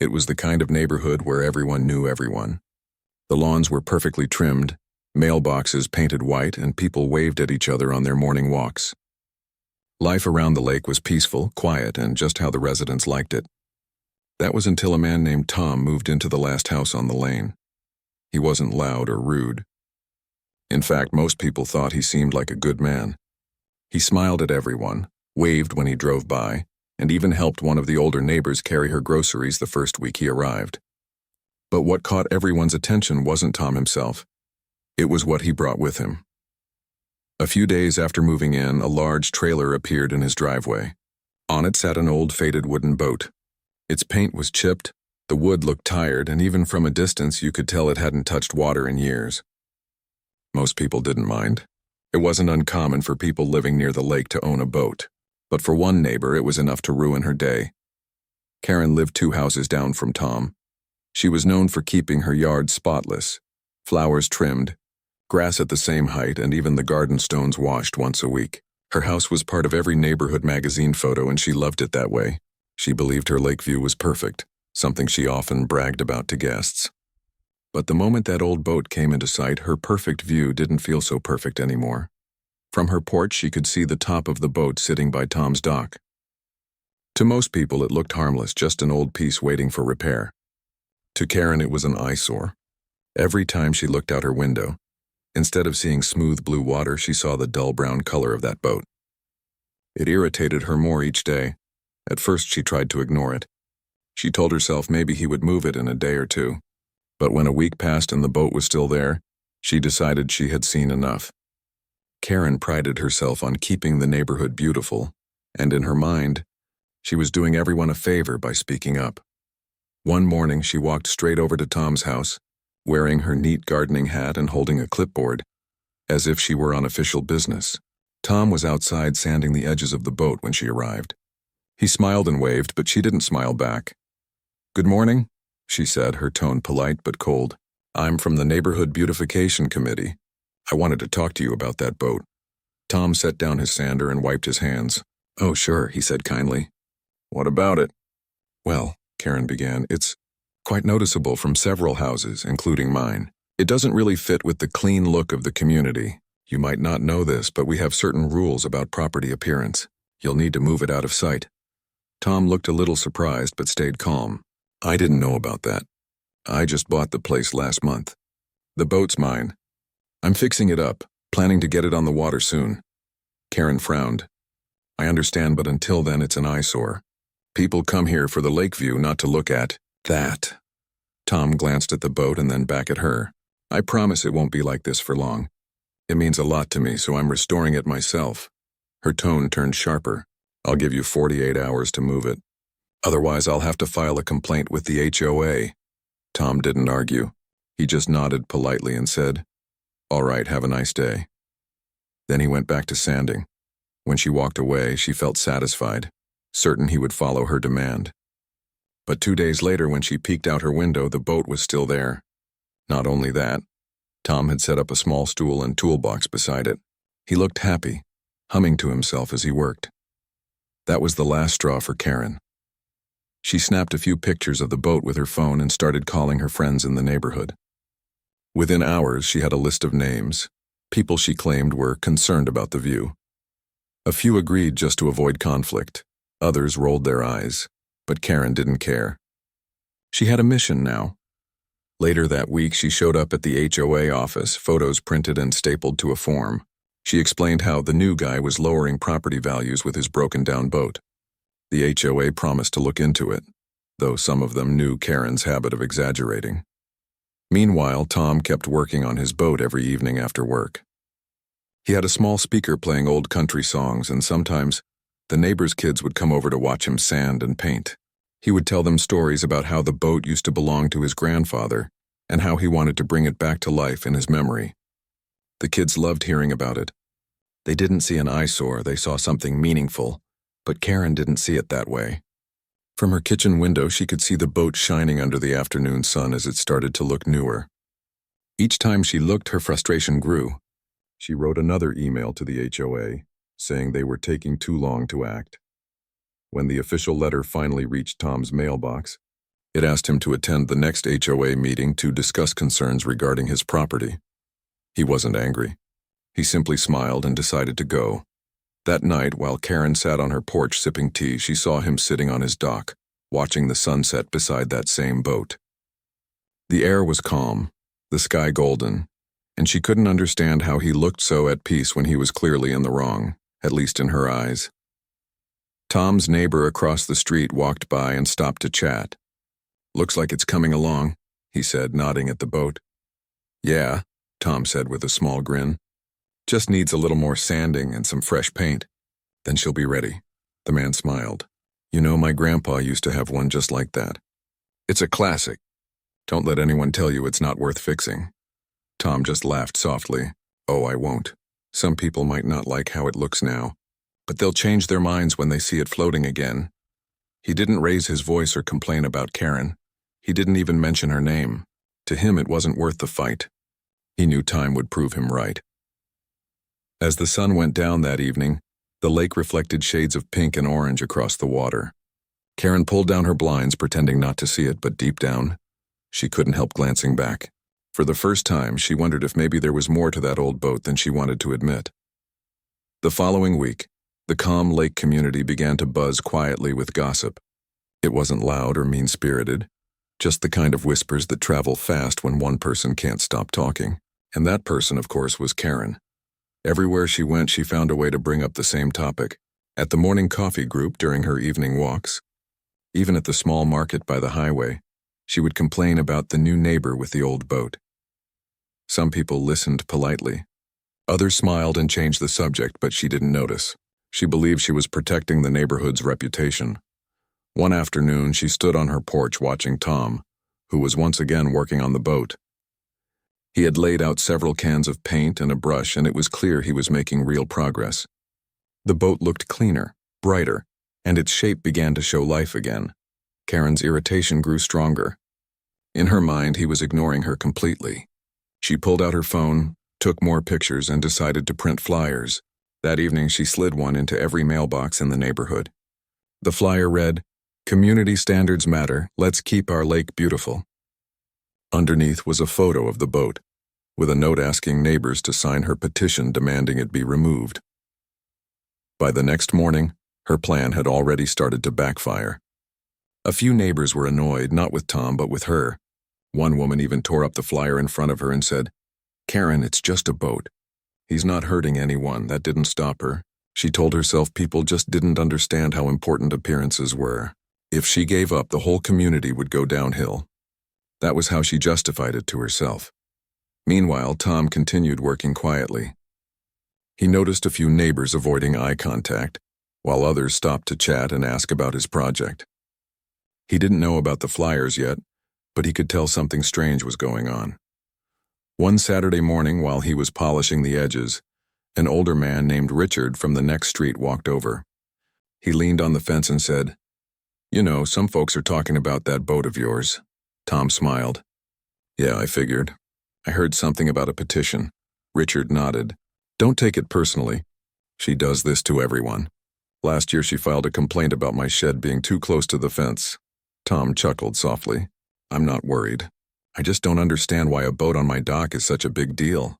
It was the kind of neighborhood where everyone knew everyone. The lawns were perfectly trimmed, mailboxes painted white, and people waved at each other on their morning walks. Life around the lake was peaceful, quiet, and just how the residents liked it. That was until a man named Tom moved into the last house on the lane. He wasn't loud or rude. In fact, most people thought he seemed like a good man. He smiled at everyone, waved when he drove by, and even helped one of the older neighbors carry her groceries the first week he arrived. But what caught everyone's attention wasn't Tom himself. It was what he brought with him. A few days after moving in, a large trailer appeared in his driveway. On it sat an old faded wooden boat. Its paint was chipped, the wood looked tired, and even from a distance you could tell it hadn't touched water in years. Most people didn't mind. It wasn't uncommon for people living near the lake to own a boat, but for one neighbor it was enough to ruin her day. Karen lived 2 houses down from Tom. She was known for keeping her yard spotless, flowers trimmed, grass at the same height, and even the garden stones washed once a week. Her house was part of every neighborhood magazine photo, and she loved it that way. She believed her lake view was perfect, something she often bragged about to guests. But the moment that old boat came into sight, her perfect view didn't feel so perfect anymore. From her porch, she could see the top of the boat sitting by Tom's dock. To most people, it looked harmless, just an old piece waiting for repair. To Karen, it was an eyesore. Every time she looked out her window, instead of seeing smooth blue water, she saw the dull brown color of that boat. It irritated her more each day. At first, she tried to ignore it. She told herself maybe he would move it in a day or 2. But when a week passed and the boat was still there, she decided she had seen enough. Karen prided herself on keeping the neighborhood beautiful, and in her mind, she was doing everyone a favor by speaking up. One morning, she walked straight over to Tom's house, wearing her neat gardening hat and holding a clipboard, as if she were on official business. Tom was outside sanding the edges of the boat when she arrived. He smiled and waved, but she didn't smile back. "Good morning," she said, her tone polite but cold. "I'm from the Neighborhood Beautification Committee. I wanted to talk to you about that boat." Tom set down his sander and wiped his hands. "Oh, sure," he said kindly. "What about it?" "Well," Karen began, "it's quite noticeable from several houses, including mine. It doesn't really fit with the clean look of the community. You might not know this, but we have certain rules about property appearance. You'll need to move it out of sight." Tom looked a little surprised but stayed calm. "I didn't know about that. I just bought the place last month. The boat's mine. I'm fixing it up, planning to get it on the water soon." Karen frowned. "I understand, but until then it's an eyesore. People come here for the lake view, not to look at that." Tom glanced at the boat and then back at her. "I promise it won't be like this for long. It means a lot to me, so I'm restoring it myself." Her tone turned sharper. "I'll give you 48 hours to move it. Otherwise, I'll have to file a complaint with the HOA. Tom didn't argue. He just nodded politely and said, "All right, have a nice day." Then he went back to sanding. When she walked away, she felt satisfied, certain he would follow her demand. But 2 days later, when she peeked out her window, the boat was still there. Not only that, Tom had set up a small stool and toolbox beside it. He looked happy, humming to himself as he worked. That was the last straw for Karen. She snapped a few pictures of the boat with her phone and started calling her friends in the neighborhood. Within hours, she had a list of names, people she claimed were concerned about the view. A few agreed just to avoid conflict. Others rolled their eyes, but Karen didn't care. She had a mission now. Later that week, she showed up at the HOA office, photos printed and stapled to a form. She explained how the new guy was lowering property values with his broken-down boat. The HOA promised to look into it, though some of them knew Karen's habit of exaggerating. Meanwhile, Tom kept working on his boat every evening after work. He had a small speaker playing old country songs, and sometimes the neighbors' kids would come over to watch him sand and paint. He would tell them stories about how the boat used to belong to his grandfather and how he wanted to bring it back to life in his memory. The kids loved hearing about it. They didn't see an eyesore, they saw something meaningful, but Karen didn't see it that way. From her kitchen window, she could see the boat shining under the afternoon sun as it started to look newer. Each time she looked, her frustration grew. She wrote another email to the HOA, saying they were taking too long to act. When the official letter finally reached Tom's mailbox, It asked him to attend the next HOA meeting to discuss concerns regarding his property. He wasn't angry. He simply smiled and decided to go. That night, while Karen sat on her porch sipping tea, she saw him sitting on his dock, watching the sunset beside that same boat. The air was calm, the sky golden, and she couldn't understand how he looked so at peace when he was clearly in the wrong, at least in her eyes. Tom's neighbor across the street walked by and stopped to chat. "Looks like it's coming along," he said, nodding at the boat. "Yeah," Tom said with a small grin. "Just needs a little more sanding and some fresh paint. Then she'll be ready." The man smiled. "You know, my grandpa used to have one just like that. It's a classic. Don't let anyone tell you it's not worth fixing." Tom just laughed softly. "Oh, I won't. Some people might not like how it looks now, but they'll change their minds when they see it floating again." He didn't raise his voice or complain about Karen. He didn't even mention her name. To him, it wasn't worth the fight. He knew time would prove him right. As the sun went down that evening, the lake reflected shades of pink and orange across the water. Karen pulled down her blinds, pretending not to see it, but deep down, she couldn't help glancing back. For the first time, she wondered if maybe there was more to that old boat than she wanted to admit. The following week, the calm lake community began to buzz quietly with gossip. It wasn't loud or mean-spirited, just the kind of whispers that travel fast when one person can't stop talking. And that person, of course, was Karen. Everywhere she went, she found a way to bring up the same topic. At the morning coffee group during her evening walks, even at the small market by the highway, she would complain about the new neighbor with the old boat. Some people listened politely. Others smiled and changed the subject, but she didn't notice. She believed she was protecting the neighborhood's reputation. One afternoon, she stood on her porch watching Tom, who was once again working on the boat. He had laid out several cans of paint and a brush, and it was clear he was making real progress. The boat looked cleaner, brighter, and its shape began to show life again. Karen's irritation grew stronger. In her mind, he was ignoring her completely. She pulled out her phone, took more pictures, and decided to print flyers. That evening, she slid one into every mailbox in the neighborhood. The flyer read, "Community standards matter, let's keep our lake beautiful." Underneath was a photo of the boat, with a note asking neighbors to sign her petition demanding it be removed. By the next morning, her plan had already started to backfire. A few neighbors were annoyed, not with Tom, but with her. One woman even tore up the flyer in front of her and said, "Karen, it's just a boat. He's not hurting anyone." That didn't stop her. She told herself people just didn't understand how important appearances were. If she gave up, the whole community would go downhill. That was how she justified it to herself. Meanwhile, Tom continued working quietly. He noticed a few neighbors avoiding eye contact, while others stopped to chat and ask about his project. He didn't know about the flyers yet, but he could tell something strange was going on. One Saturday morning, while he was polishing the edges, an older man named Richard from the next street walked over. He leaned on the fence and said, "You know, some folks are talking about that boat of yours." Tom smiled. "Yeah, I figured. I heard something about a petition." Richard nodded. "Don't take it personally. She does this to everyone. Last year she filed a complaint about my shed being too close to the fence." Tom chuckled softly. "I'm not worried. I just don't understand why a boat on my dock is such a big deal."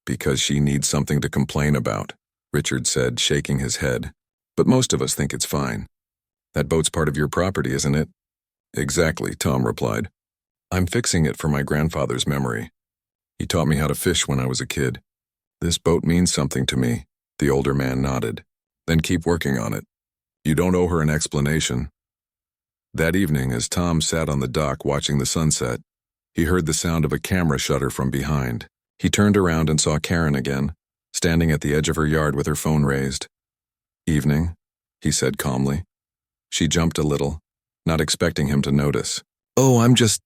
"Because she needs something to complain about," Richard said, shaking his head. "But most of us think it's fine. That boat's part of your property, isn't it?" "Exactly," Tom replied. "I'm fixing it for my grandfather's memory. He taught me how to fish when I was a kid. This boat means something to me." The older man nodded. "Then keep working on it. You don't owe her an explanation." That evening, as Tom sat on the dock watching the sunset, he heard the sound of a camera shutter from behind. He turned around and saw Karen again, standing at the edge of her yard with her phone raised. "Evening," he said calmly. She jumped a little, not expecting him to notice. "Oh, I'm just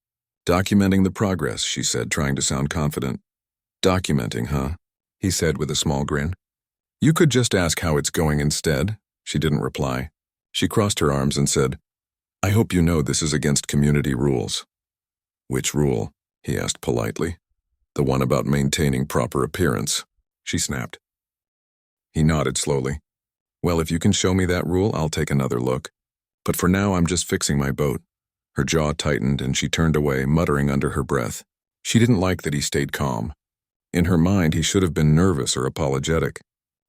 documenting the progress," she said, trying to sound confident. "Documenting, huh?" he said with a small grin. "You could just ask how it's going instead." She didn't reply. She crossed her arms and said, "I hope you know this is against community rules." "Which rule?" he asked politely. "The one about maintaining proper appearance," she snapped. He nodded slowly. "Well, if you can show me that rule, I'll take another look. But for now, I'm just fixing my boat. Her jaw tightened and she turned away, muttering under her breath. She didn't like that he stayed calm. In her mind, he should have been nervous or apologetic.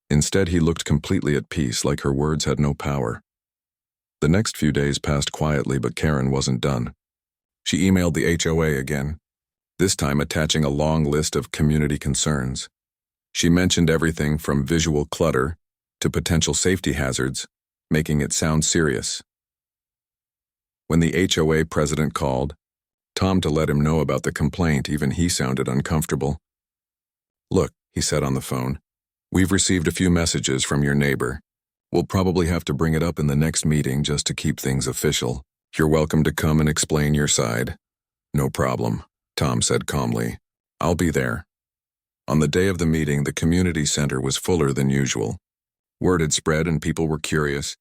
Instead, he looked completely at peace, like her words had no power. The next few days passed quietly, but Karen wasn't done. She emailed the HOA again, this time attaching a long list of community concerns. She mentioned everything from visual clutter to potential safety hazards, making it sound serious. When the HOA president called Tom to let him know about the complaint, even he sounded uncomfortable. "Look," he said on the phone, "we've received a few messages from your neighbor. We'll probably have to bring it up in the next meeting just to keep things official. You're welcome to come and explain your side." "No problem," Tom said calmly. "I'll be there." On the day of the meeting, the community center was fuller than usual. Word had spread and people were curious.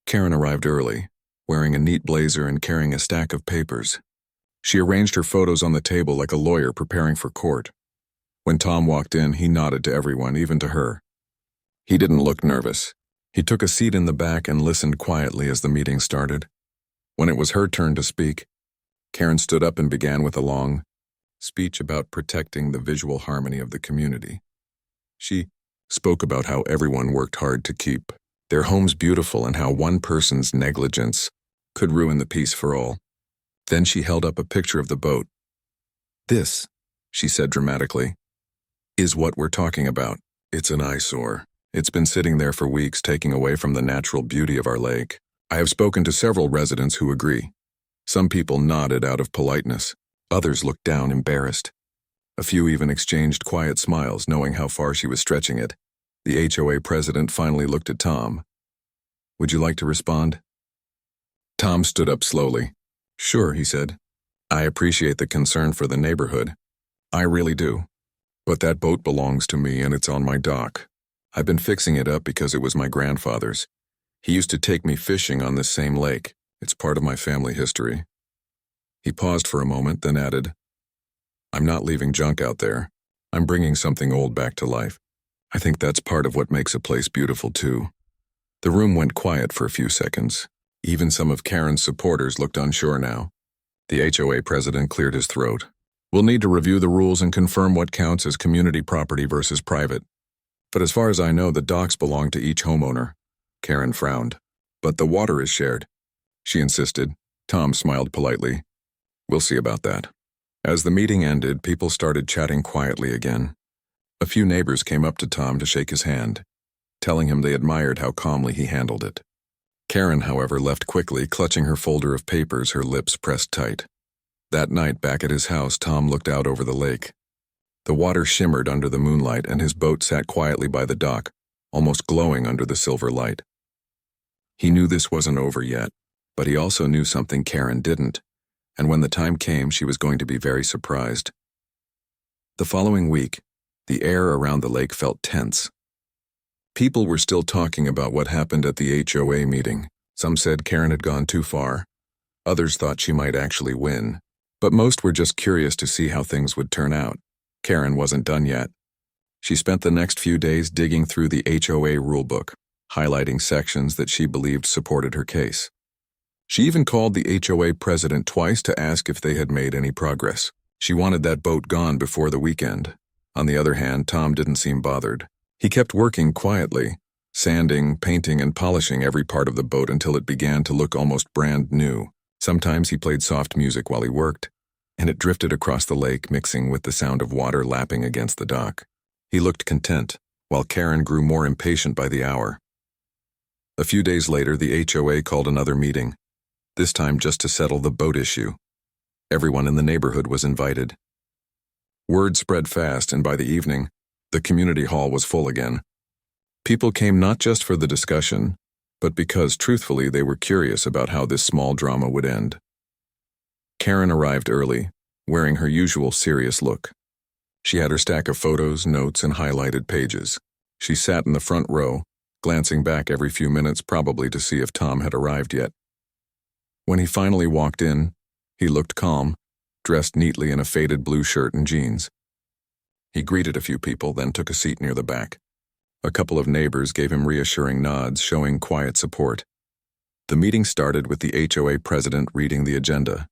Karen arrived early, wearing a neat blazer and carrying a stack of papers. She arranged her photos on the table like a lawyer preparing for court. When Tom walked in, he nodded to everyone, even to her. He didn't look nervous. He took a seat in the back and listened quietly as the meeting started. When it was her turn to speak, Karen stood up and began with a long speech about protecting the visual harmony of the community. She spoke about how everyone worked hard to keep their homes beautiful and how one person's negligence could ruin the peace for all. Then she held up a picture of the boat. "This," she said dramatically, "is what we're talking about. It's an eyesore. It's been sitting there for weeks, taking away from the natural beauty of our lake. I have spoken to several residents who agree. Some people nodded out of politeness. Others looked down, embarrassed. A few even exchanged quiet smiles, knowing how far she was stretching it. The HOA president finally looked at Tom. "Would you like to respond?" Tom stood up slowly. "Sure," he said. "I appreciate the concern for the neighborhood. I really do. But that boat belongs to me and it's on my dock. I've been fixing it up because it was my grandfather's. He used to take me fishing on this same lake. It's part of my family history." He paused for a moment, then added, "I'm not leaving junk out there. I'm bringing something old back to life. I think that's part of what makes a place beautiful, too." The room went quiet for a few seconds. Even some of Karen's supporters looked unsure now. The HOA president cleared his throat. "We'll need to review the rules and confirm what counts as community property versus private. But as far as I know, the docks belong to each homeowner." Karen frowned. "But the water is shared," she insisted. Tom smiled politely. "We'll see about that." As the meeting ended, people started chatting quietly again. A few neighbors came up to Tom to shake his hand, telling him they admired how calmly he handled it. Karen, however, left quickly, clutching her folder of papers, her lips pressed tight. That night, back at his house, Tom looked out over the lake. The water shimmered under the moonlight, and his boat sat quietly by the dock, almost glowing under the silver light. He knew this wasn't over yet, but he also knew something Karen didn't, and when the time came, she was going to be very surprised. The following week, the air around the lake felt tense. People were still talking about what happened at the HOA meeting. Some said Karen had gone too far. Others thought she might actually win. But most were just curious to see how things would turn out. Karen wasn't done yet. She spent the next few days digging through the HOA rulebook, highlighting sections that she believed supported her case. She even called the HOA president twice to ask if they had made any progress. She wanted that boat gone before the weekend. On the other hand, Tom didn't seem bothered. He kept working quietly, sanding, painting, and polishing every part of the boat until it began to look almost brand new. Sometimes he played soft music while he worked, and it drifted across the lake, mixing with the sound of water lapping against the dock. He looked content, while Karen grew more impatient by the hour. A few days later, the HOA called another meeting, this time just to settle the boat issue. Everyone in the neighborhood was invited. Word spread fast, and by the evening, the community hall was full again. People came not just for the discussion, but because, truthfully, they were curious about how this small drama would end. Karen arrived early, wearing her usual serious look. She had her stack of photos, notes, and highlighted pages. She sat in the front row, glancing back every few minutes, probably to see if Tom had arrived yet. When he finally walked in, he looked calm, dressed neatly in a faded blue shirt and jeans. He greeted a few people, then took a seat near the back. A couple of neighbors gave him reassuring nods, showing quiet support. The meeting started with the HOA president reading the agenda.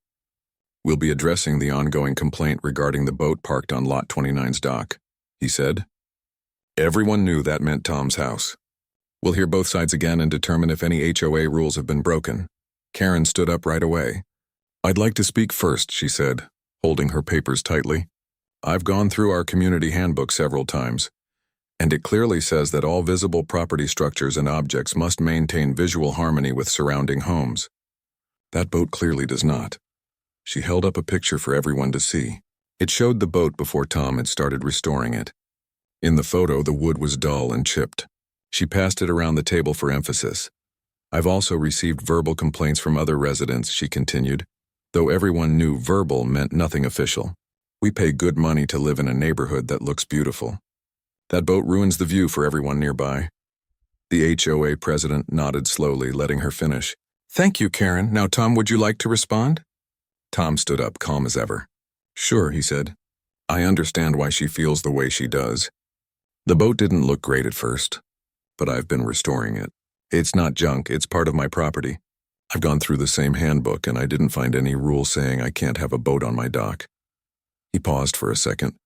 "We'll be addressing the ongoing complaint regarding the boat parked on Lot 29's dock," he said. Everyone knew that meant Tom's house. "We'll hear both sides again and determine if any HOA rules have been broken." Karen stood up right away. "I'd like to speak first," she said, holding her papers tightly. "I've gone through our community handbook several times, and it clearly says that all visible property structures and objects must maintain visual harmony with surrounding homes. That boat clearly does not." She held up a picture for everyone to see. It showed the boat before Tom had started restoring it. In the photo, the wood was dull and chipped. She passed it around the table for emphasis. "I've also received verbal complaints from other residents," she continued, though everyone knew verbal meant nothing official. "We pay good money to live in a neighborhood that looks beautiful. That boat ruins the view for everyone nearby." The HOA president nodded slowly, letting her finish. "Thank you, Karen. Now, Tom, would you like to respond?" Tom stood up, calm as ever. "Sure," he said. "I understand why she feels the way she does. The boat didn't look great at first, but I've been restoring it. It's not junk, it's part of my property. I've gone through the same handbook and I didn't find any rule saying I can't have a boat on my dock." He paused for a second,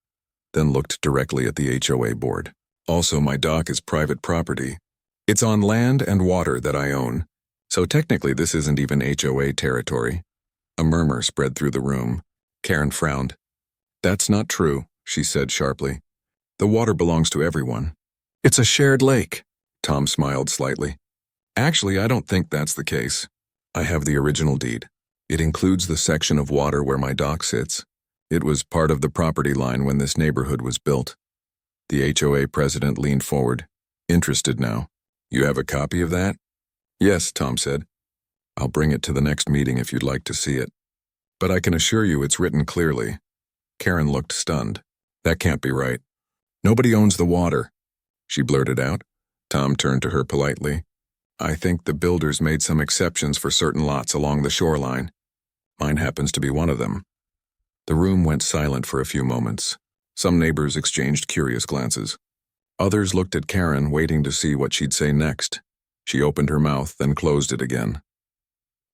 then looked directly at the HOA board. "Also, my dock is private property. It's on land and water that I own, so technically this isn't even HOA territory." A murmur spread through the room. Karen frowned. "That's not true," she said sharply. "The water belongs to everyone. It's a shared lake." Tom smiled slightly. "Actually, I don't think that's the case. I have the original deed. It includes the section of water where my dock sits. It was part of the property line when this neighborhood was built." The HOA president leaned forward, interested now. "You have a copy of that?" "Yes," Tom said. "I'll bring it to the next meeting if you'd like to see it. But I can assure you it's written clearly." Karen looked stunned. "That can't be right. Nobody owns the water," she blurted out. Tom turned to her politely. "I think the builders made some exceptions for certain lots along the shoreline. Mine happens to be one of them." The room went silent for a few moments. Some neighbors exchanged curious glances. Others looked at Karen, waiting to see what she'd say next. She opened her mouth, then closed it again.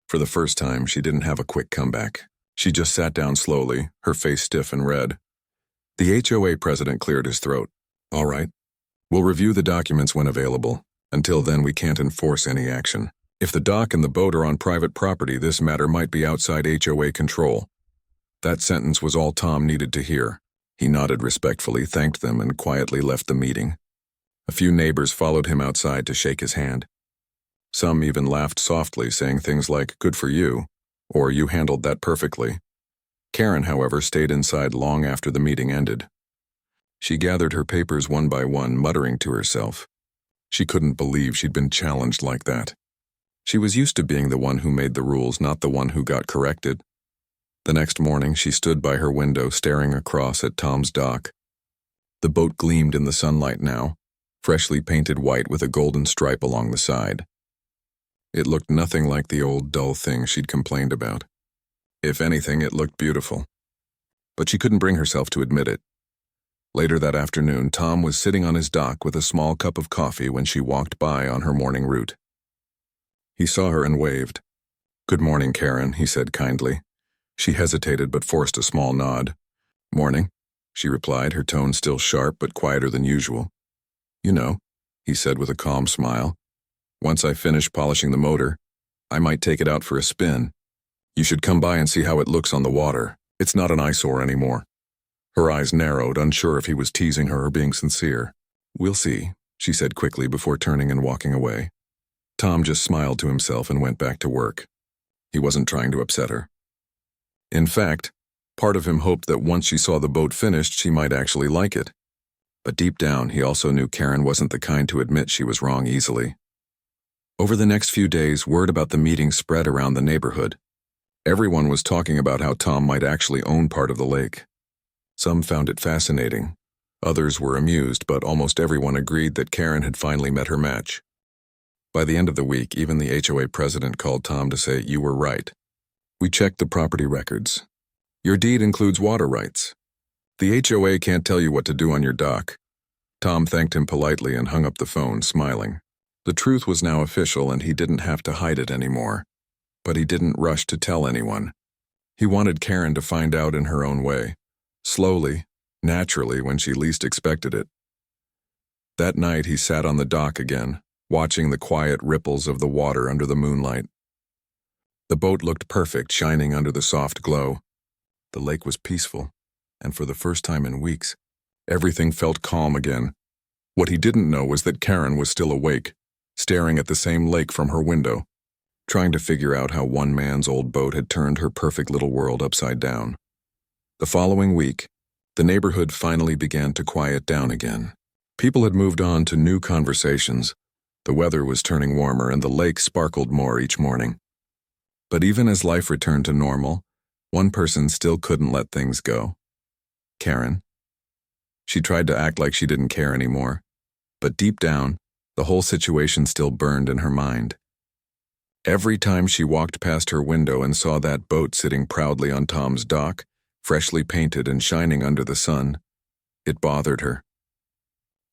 For the first time, she didn't have a quick comeback. She just sat down slowly, her face stiff and red. The HOA president cleared his throat. "All right. We'll review the documents when available. Until then, we can't enforce any action. If the dock and the boat are on private property, this matter might be outside HOA control." That sentence was all Tom needed to hear. He nodded respectfully, thanked them, and quietly left the meeting. A few neighbors followed him outside to shake his hand. Some even laughed softly, saying things like, "Good for you," or "You handled that perfectly." Karen, however, stayed inside long after the meeting ended. She gathered her papers one by one, muttering to herself. She couldn't believe she'd been challenged like that. She was used to being the one who made the rules, not the one who got corrected. The next morning, she stood by her window, staring across at Tom's dock. The boat gleamed in the sunlight now, freshly painted white with a golden stripe along the side. It looked nothing like the old, dull thing she'd complained about. If anything, it looked beautiful. But she couldn't bring herself to admit it. Later that afternoon, Tom was sitting on his dock with a small cup of coffee when she walked by on her morning route. He saw her and waved. "Good morning, Karen," he said kindly. She hesitated but forced a small nod. "Morning," she replied, her tone still sharp but quieter than usual. "You know," he said with a calm smile, "once I finish polishing the motor, I might take it out for a spin. You should come by and see how it looks on the water. It's not an eyesore anymore." Her eyes narrowed, unsure if he was teasing her or being sincere. "We'll see," she said quickly before turning and walking away. Tom just smiled to himself and went back to work. He wasn't trying to upset her. In fact, part of him hoped that once she saw the boat finished, she might actually like it. But deep down, he also knew Karen wasn't the kind to admit she was wrong easily. Over the next few days, word about the meeting spread around the neighborhood. Everyone was talking about how Tom might actually own part of the lake. Some found it fascinating. Others were amused, but almost everyone agreed that Karen had finally met her match. By the end of the week, even the HOA president called Tom to say, "You were right. We checked the property records. Your deed includes water rights. The HOA can't tell you what to do on your dock." Tom thanked him politely and hung up the phone, smiling. The truth was now official and he didn't have to hide it anymore. But he didn't rush to tell anyone. He wanted Karen to find out in her own way. Slowly, naturally, when she least expected it. That night he sat on the dock again, watching the quiet ripples of the water under the moonlight. The boat looked perfect, shining under the soft glow. The lake was peaceful, and for the first time in weeks, everything felt calm again. What he didn't know was that Karen was still awake, staring at the same lake from her window, trying to figure out how one man's old boat had turned her perfect little world upside down. The following week, the neighborhood finally began to quiet down again. People had moved on to new conversations. The weather was turning warmer and the lake sparkled more each morning. But even as life returned to normal, one person still couldn't let things go. Karen. She tried to act like she didn't care anymore, but deep down, the whole situation still burned in her mind. Every time she walked past her window and saw that boat sitting proudly on Tom's dock, freshly painted and shining under the sun, it bothered her.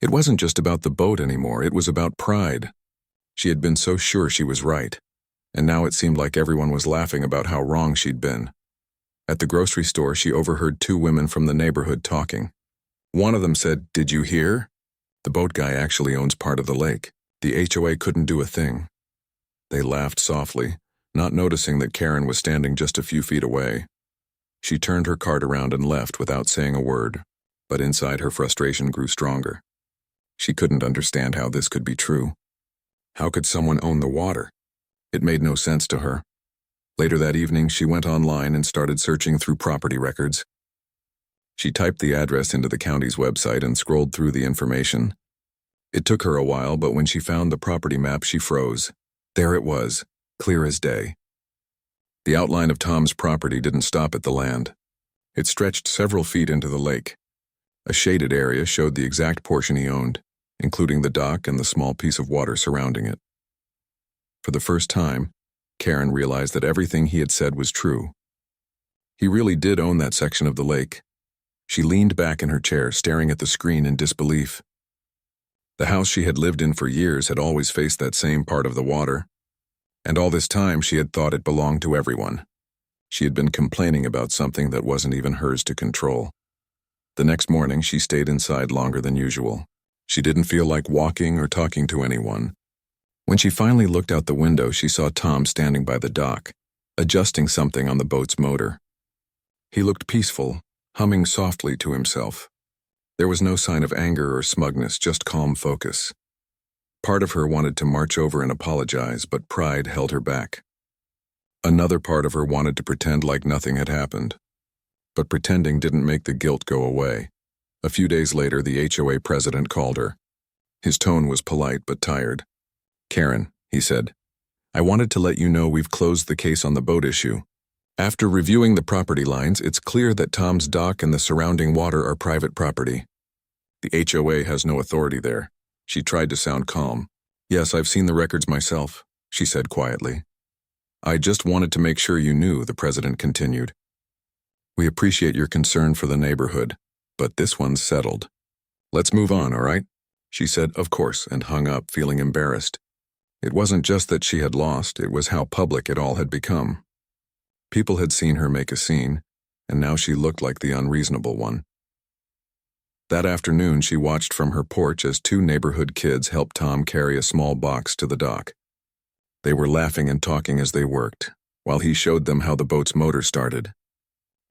It wasn't just about the boat anymore, it was about pride. She had been so sure she was right, and now it seemed like everyone was laughing about how wrong she'd been. At the grocery store, she overheard two women from the neighborhood talking. One of them said, "Did you hear? The boat guy actually owns part of the lake. The HOA couldn't do a thing." They laughed softly, not noticing that Karen was standing just a few feet away. She turned her cart around and left without saying a word, but inside her frustration grew stronger. She couldn't understand how this could be true. How could someone own the water? It made no sense to her. Later that evening, she went online and started searching through property records. She typed the address into the county's website and scrolled through the information. It took her a while, but when she found the property map, she froze. There it was, clear as day. The outline of Tom's property didn't stop at the land. It stretched several feet into the lake. A shaded area showed the exact portion he owned, including the dock and the small piece of water surrounding it. For the first time, Karen realized that everything he had said was true. He really did own that section of the lake. She leaned back in her chair, staring at the screen in disbelief. The house she had lived in for years had always faced that same part of the water, and all this time she had thought it belonged to everyone. She had been complaining about something that wasn't even hers to control. The next morning, she stayed inside longer than usual. She didn't feel like walking or talking to anyone. When she finally looked out the window, she saw Tom standing by the dock, adjusting something on the boat's motor. He looked peaceful, humming softly to himself. There was no sign of anger or smugness, just calm focus. Part of her wanted to march over and apologize, but pride held her back. Another part of her wanted to pretend like nothing had happened. But pretending didn't make the guilt go away. A few days later, the HOA president called her. His tone was polite but tired. "Karen," he said, "I wanted to let you know we've closed the case on the boat issue. After reviewing the property lines, it's clear that Tom's dock and the surrounding water are private property. The HOA has no authority there." She tried to sound calm. "Yes, I've seen the records myself," she said quietly. "I just wanted to make sure you knew," the president continued. "We appreciate your concern for the neighborhood, but this one's settled. Let's move on, all right?" She said, "Of course," and hung up, feeling embarrassed. It wasn't just that she had lost, it was how public it all had become. People had seen her make a scene, and now she looked like the unreasonable one. That afternoon, she watched from her porch as two neighborhood kids helped Tom carry a small box to the dock. They were laughing and talking as they worked, while he showed them how the boat's motor started.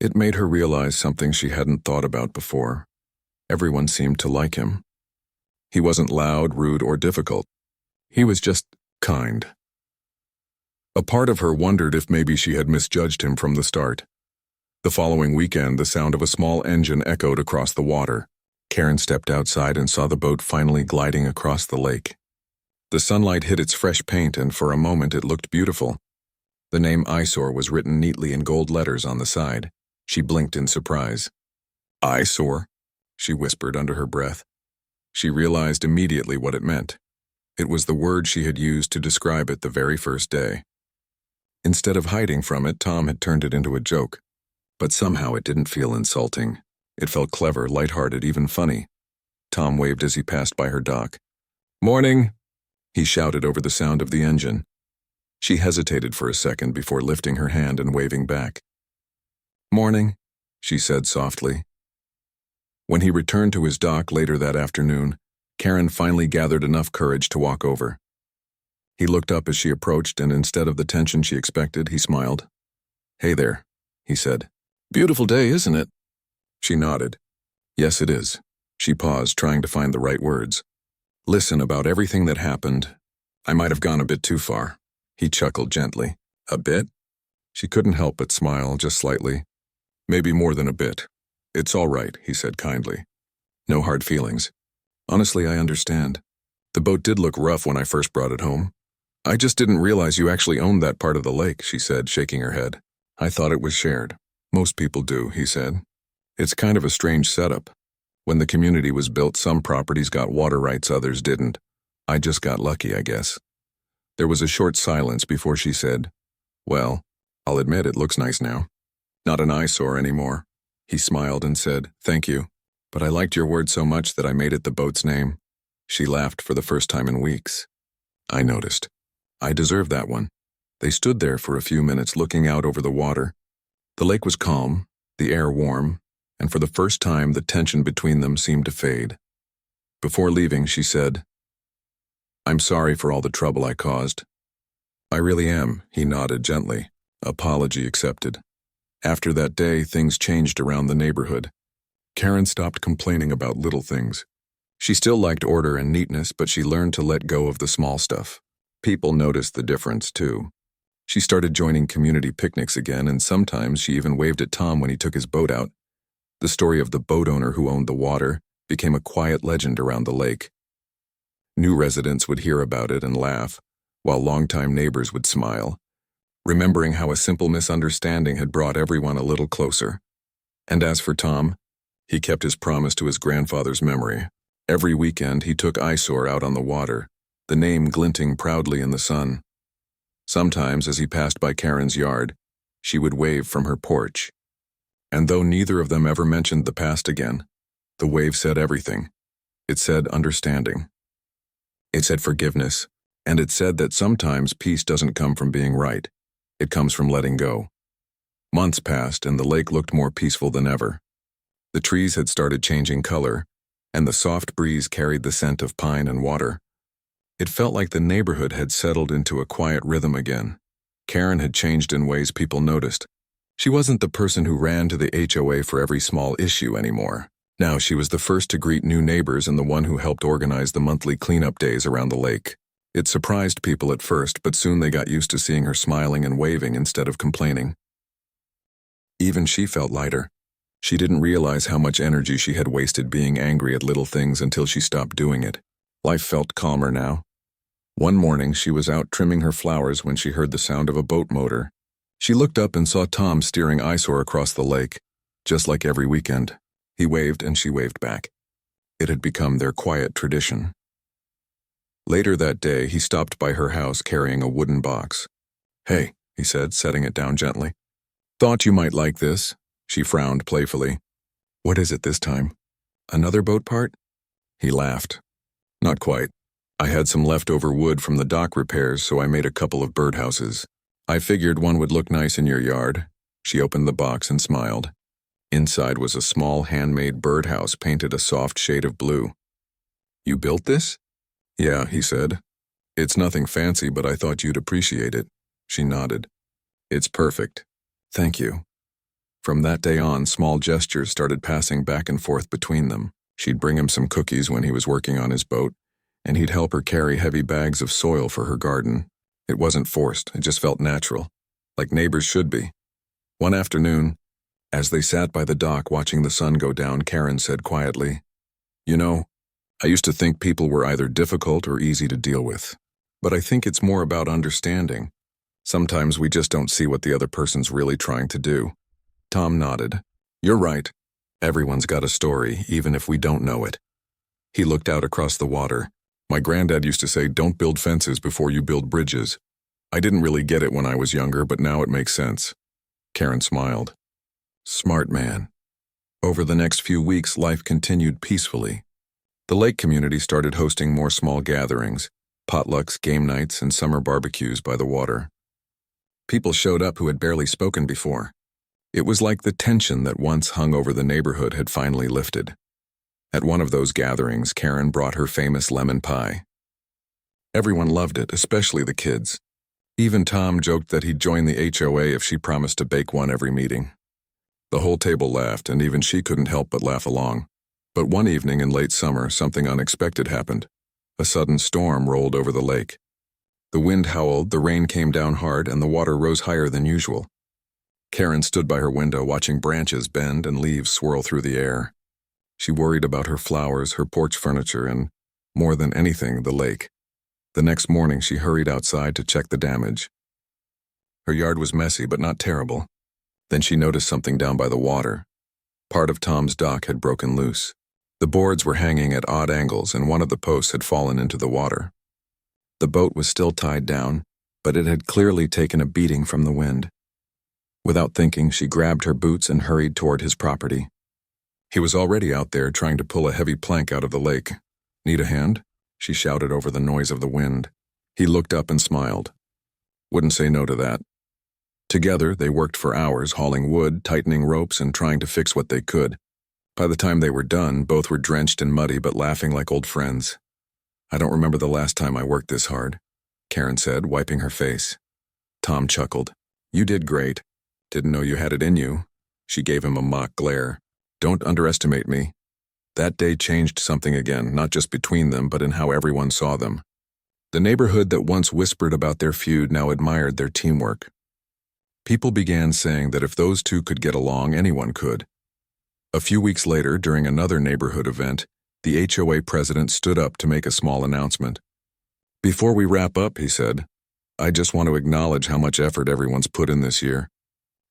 It made her realize something she hadn't thought about before. Everyone seemed to like him. He wasn't loud, rude, or difficult. He was just kind. A part of her wondered if maybe she had misjudged him from the start. The following weekend, the sound of a small engine echoed across the water. Karen stepped outside and saw the boat finally gliding across the lake. The sunlight hit its fresh paint, and for a moment it looked beautiful. The name Eyesore was written neatly in gold letters on the side. She blinked in surprise. "Eyesore?" she whispered under her breath. She realized immediately what it meant. It was the word she had used to describe it the very first day. Instead of hiding from it, Tom had turned it into a joke. But somehow it didn't feel insulting. It felt clever, lighthearted, even funny. Tom waved as he passed by her dock. "Morning." he shouted over the sound of the engine. She hesitated for a second before lifting her hand and waving back. "Morning," she said softly. When he returned to his dock later that afternoon, Karen finally gathered enough courage to walk over. He looked up as she approached, and instead of the tension she expected, he smiled. "Hey there," he said. "Beautiful day, isn't it?" She nodded. "Yes, it is." She paused, trying to find the right words. "Listen, about everything that happened, I might have gone a bit too far." He chuckled gently. "A bit?" She couldn't help but smile, just slightly. "Maybe more than a bit. It's all right," he said kindly. "No hard feelings. Honestly, I understand. The boat did look rough when I first brought it home. I just didn't realize you actually owned that part of the lake," she said, shaking her head. "I thought it was shared." "Most people do," he said. "It's kind of a strange setup. When the community was built, some properties got water rights, others didn't. I just got lucky, I guess." There was a short silence before she said, "Well, I'll admit it looks nice now. Not an eyesore anymore." He smiled and said, "Thank you, but I liked your word so much that I made it the boat's name." She laughed for the first time in weeks. "I noticed. I deserve that one." They stood there for a few minutes looking out over the water. The lake was calm, the air warm, and for the first time the tension between them seemed to fade. Before leaving, she said, "I'm sorry for all the trouble I caused." "I really am," he nodded gently. "Apology accepted." After that day, things changed around the neighborhood. Karen stopped complaining about little things. She still liked order and neatness, but she learned to let go of the small stuff. People noticed the difference, too. She started joining community picnics again, and sometimes she even waved at Tom when he took his boat out. The story of the boat owner who owned the water became a quiet legend around the lake. New residents would hear about it and laugh, while longtime neighbors would smile, remembering how a simple misunderstanding had brought everyone a little closer. And as for Tom, he kept his promise to his grandfather's memory. Every weekend he took Eyesore out on the water, the name glinting proudly in the sun. Sometimes, as he passed by Karen's yard, she would wave from her porch. And though neither of them ever mentioned the past again, the wave said everything. It said understanding. It said forgiveness, and it said that sometimes peace doesn't come from being right. It comes from letting go. Months passed, and the lake looked more peaceful than ever. The trees had started changing color, and the soft breeze carried the scent of pine and water. It felt like the neighborhood had settled into a quiet rhythm again. Karen had changed in ways people noticed. She wasn't the person who ran to the HOA for every small issue anymore. Now she was the first to greet new neighbors and the one who helped organize the monthly cleanup days around the lake. It surprised people at first, but soon they got used to seeing her smiling and waving instead of complaining. Even she felt lighter. She didn't realize how much energy she had wasted being angry at little things until she stopped doing it. Life felt calmer now. One morning she was out trimming her flowers when she heard the sound of a boat motor. She looked up and saw Tom steering Eyesore across the lake, just like every weekend. He waved and she waved back. It had become their quiet tradition. Later that day, he stopped by her house carrying a wooden box. "Hey," he said, setting it down gently. "Thought you might like this." She frowned playfully. "What is it this time? Another boat part?" He laughed. "Not quite. I had some leftover wood from the dock repairs, so I made a couple of birdhouses. I figured one would look nice in your yard." She opened the box and smiled. Inside was a small handmade birdhouse painted a soft shade of blue. "You built this?" "Yeah," he said. "It's nothing fancy, but I thought you'd appreciate it." She nodded. "It's perfect. Thank you." From that day on, small gestures started passing back and forth between them. She'd bring him some cookies when he was working on his boat, and he'd help her carry heavy bags of soil for her garden. It wasn't forced, it just felt natural, like neighbors should be. One afternoon, as they sat by the dock watching the sun go down, Karen said quietly, "You know, I used to think people were either difficult or easy to deal with. But I think it's more about understanding. Sometimes we just don't see what the other person's really trying to do." Tom nodded. "You're right. Everyone's got a story, even if we don't know it." He looked out across the water. "My granddad used to say, don't build fences before you build bridges. I didn't really get it when I was younger, but now it makes sense." Karen smiled. "Smart man." Over the next few weeks, life continued peacefully. The lake community started hosting more small gatherings. potlucks, game nights, and summer barbecues by the water. People showed up who had barely spoken before. It was like the tension that once hung over the neighborhood had finally lifted. At one of those gatherings, Karen brought her famous lemon pie. Everyone loved it, especially the kids. Even Tom joked that he'd join the HOA if she promised to bake one every meeting. The whole table laughed, and even she couldn't help but laugh along. But one evening in late summer, something unexpected happened. A sudden storm rolled over the lake. The wind howled, the rain came down hard, and the water rose higher than usual. Karen stood by her window watching branches bend and leaves swirl through the air. She worried about her flowers, her porch furniture, and, more than anything, the lake. The next morning, she hurried outside to check the damage. Her yard was messy, but not terrible. Then she noticed something down by the water. Part of Tom's dock had broken loose. The boards were hanging at odd angles, and one of the posts had fallen into the water. The boat was still tied down, but it had clearly taken a beating from the wind. Without thinking, she grabbed her boots and hurried toward his property. He was already out there trying to pull a heavy plank out of the lake. "Need a hand?" she shouted over the noise of the wind. He looked up and smiled. Wouldn't say no to that. Together, they worked for hours, hauling wood, tightening ropes, and trying to fix what they could. By the time they were done, both were drenched and muddy but laughing like old friends. "I don't remember the last time I worked this hard," Karen said, wiping her face. Tom chuckled. "You did great. Didn't know you had it in you." She gave him a mock glare. "Don't underestimate me." That day changed something again, not just between them, but in how everyone saw them. The neighborhood that once whispered about their feud now admired their teamwork. People began saying that if those two could get along, anyone could. A few weeks later, during another neighborhood event, the HOA president stood up to make a small announcement. "Before we wrap up," he said, "I just want to acknowledge how much effort everyone's put in this year.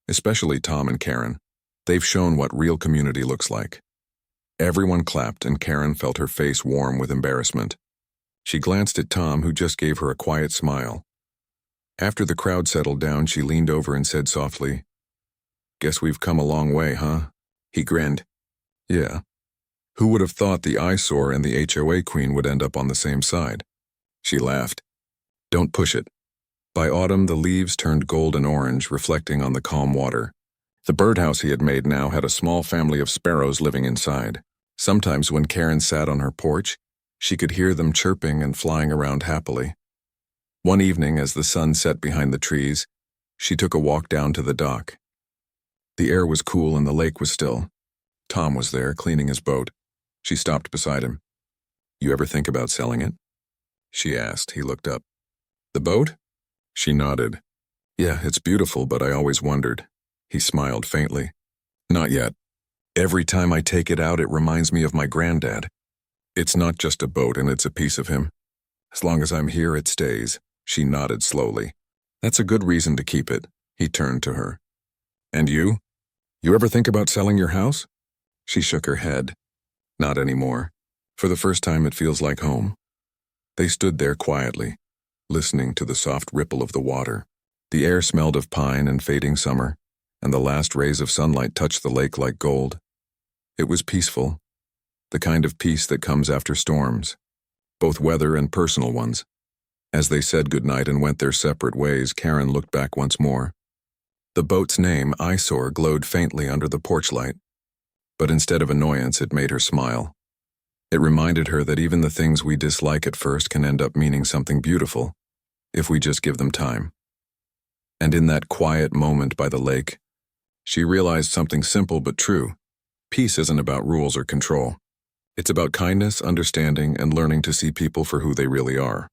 Especially Tom and Karen. They've shown what real community looks like." Everyone clapped, and Karen felt her face warm with embarrassment. She glanced at Tom, who just gave her a quiet smile. After the crowd settled down, she leaned over and said softly, "Guess we've come a long way, huh?" He grinned. "Yeah. Who would have thought the Eyesore and the HOA queen would end up on the same side?" She laughed. "Don't push it." By autumn, the leaves turned gold and orange, reflecting on the calm water. The birdhouse he had made now had a small family of sparrows living inside. Sometimes when Karen sat on her porch, she could hear them chirping and flying around happily. One evening, as the sun set behind the trees, she took a walk down to the dock. The air was cool and the lake was still. Tom was there, cleaning his boat. She stopped beside him. "You ever think about selling it?" she asked. He looked up. "The boat?" She nodded. "Yeah, it's beautiful, but I always wondered." He smiled faintly. "Not yet. Every time I take it out, it reminds me of my granddad. It's not just a boat, and it's a piece of him. As long as I'm here, it stays." She nodded slowly. "That's a good reason to keep it." He turned to her. "And you? You ever think about selling your house?" She shook her head. "Not anymore. For the first time, it feels like home." They stood there quietly, listening to the soft ripple of the water. The air smelled of pine and fading summer, and the last rays of sunlight touched the lake like gold. It was peaceful, the kind of peace that comes after storms, both weather and personal ones. As they said goodnight and went their separate ways, Karen looked back once more. The boat's name, Eyesore, glowed faintly under the porch light, but instead of annoyance, it made her smile. It reminded her that even the things we dislike at first can end up meaning something beautiful, if we just give them time. And in that quiet moment by the lake, she realized something simple but true. Peace isn't about rules or control. It's about kindness, understanding, and learning to see people for who they really are.